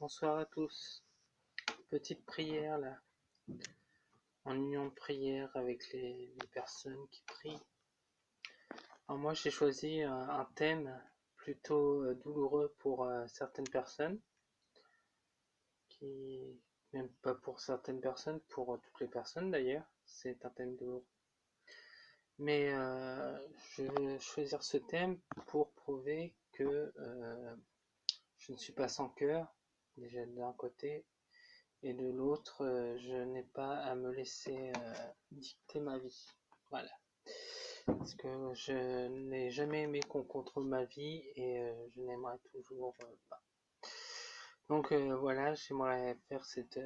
Bonsoir à tous. Petite prière là, en union de prière avec les personnes qui prient. Alors moi j'ai choisi un thème plutôt douloureux pour certaines personnes, même pas pour certaines personnes, pour toutes les personnes d'ailleurs, c'est un thème douloureux. Mais je veux choisir ce thème pour prouver que je ne suis pas sans cœur, déjà d'un côté, et de l'autre, je n'ai pas à me laisser dicter ma vie. Voilà. Parce que je n'ai jamais aimé qu'on contrôle ma vie et je n'aimerais toujours pas. Donc voilà, j'aimerais faire cette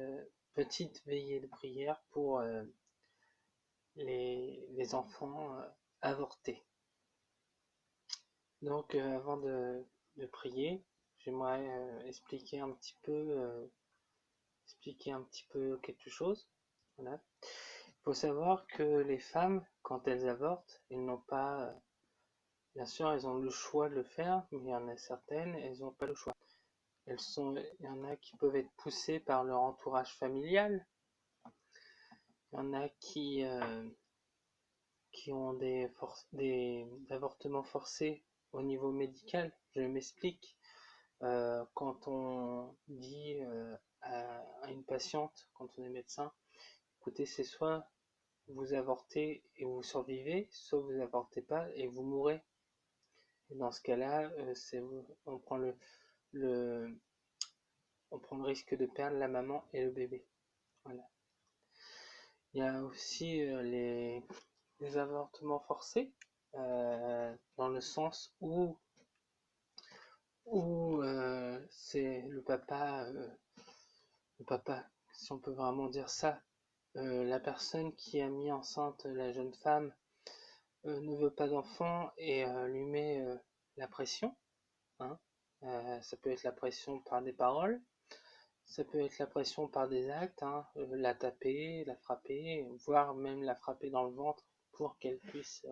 petite veillée de prière pour les enfants avortés. Donc avant de prier, j'aimerais expliquer un petit peu quelque chose. Voilà. Il faut savoir que les femmes, quand elles avortent, elles n'ont pas, bien sûr, elles ont le choix de le faire, mais il y en a certaines, elles n'ont pas le choix. Il y en a qui peuvent être poussées par leur entourage familial. Il y en a qui ont des avortements forcés au niveau médical. Je m'explique. Quand on dit à une patiente, quand on est médecin, écoutez, c'est soit vous avortez et vous survivez, soit vous avortez pas et vous mourrez. Et dans ce cas-là, on prend le risque de perdre la maman et le bébé. Voilà. Il y a aussi les avortements forcés, dans le sens où c'est le papa, si on peut vraiment dire ça, la personne qui a mis enceinte la jeune femme ne veut pas d'enfant et lui met la pression. Hein. Ça peut être la pression par des paroles, ça peut être la pression par des actes, hein, la taper, la frapper, voire même la frapper dans le ventre pour qu'elle puisse,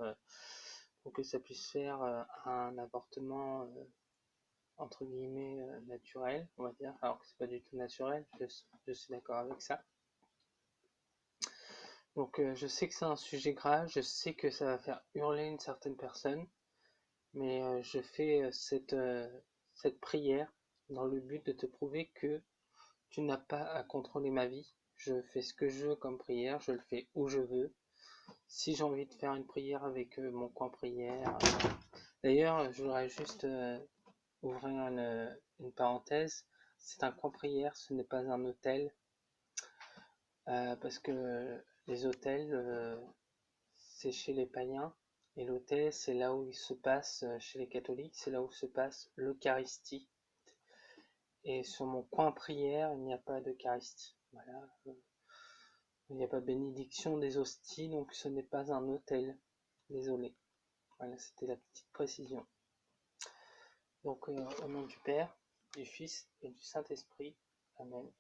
pour que ça puisse faire un avortement entre guillemets naturel, on va dire, alors que c'est pas du tout naturel, je suis d'accord avec ça. Donc je sais que c'est un sujet grave, je sais que ça va faire hurler une certaine personne, mais je fais cette prière dans le but de te prouver que tu n'as pas à contrôler ma vie. Je fais ce que je veux comme prière, je le fais où je veux. Si j'ai envie de faire une prière avec mon coin prière. D'ailleurs, je voudrais juste ouvrir une parenthèse. C'est un coin prière, ce n'est pas un hôtel. Parce que les hôtels, c'est chez les païens. Et l'hôtel, c'est là où il se passe, chez les catholiques, c'est là où se passe l'Eucharistie. Et sur mon coin prière, il n'y a pas d'Eucharistie. Voilà. Il n'y a pas de bénédiction des hosties, donc ce n'est pas un hôtel. Désolé. Voilà, c'était la petite précision. Donc, au nom du Père, du Fils et du Saint-Esprit. Amen.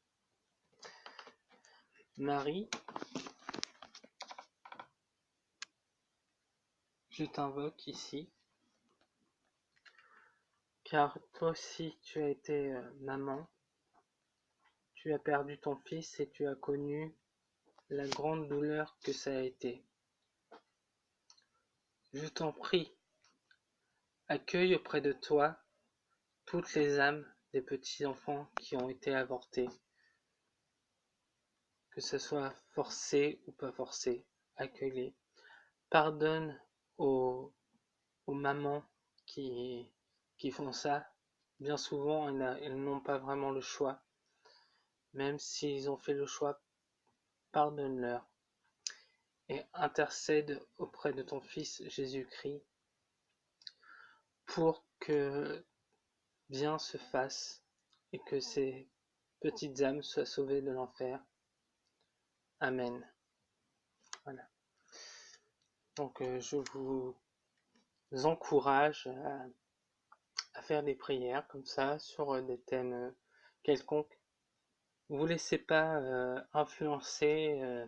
Marie, je t'invoque ici, car toi aussi tu as été maman, tu as perdu ton fils et tu as connu la grande douleur que ça a été. Je t'en prie, accueille auprès de toi toutes les âmes des petits-enfants qui ont été avortés, que ce soit forcé ou pas forcé, accueille-les. Pardonne aux mamans qui font ça. Bien souvent, elles n'ont pas vraiment le choix. Même s'ils ont fait le choix, pardonne-leur. Et intercède auprès de ton Fils Jésus-Christ pour que bien se fasse et que ces petites âmes soient sauvées de l'enfer. Amen. Voilà. Donc je vous encourage à faire des prières comme ça sur des thèmes quelconques. Ne vous laissez pas influencer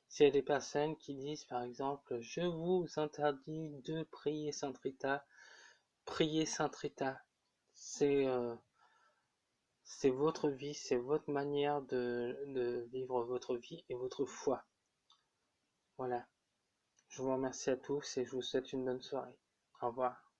s'il y a des personnes qui disent par exemple je vous interdis de prier Sainte Rita. Prier Sainte Rita, c'est c'est votre vie, c'est votre manière de vivre votre vie et votre foi. Voilà. Je vous remercie à tous et je vous souhaite une bonne soirée. Au revoir.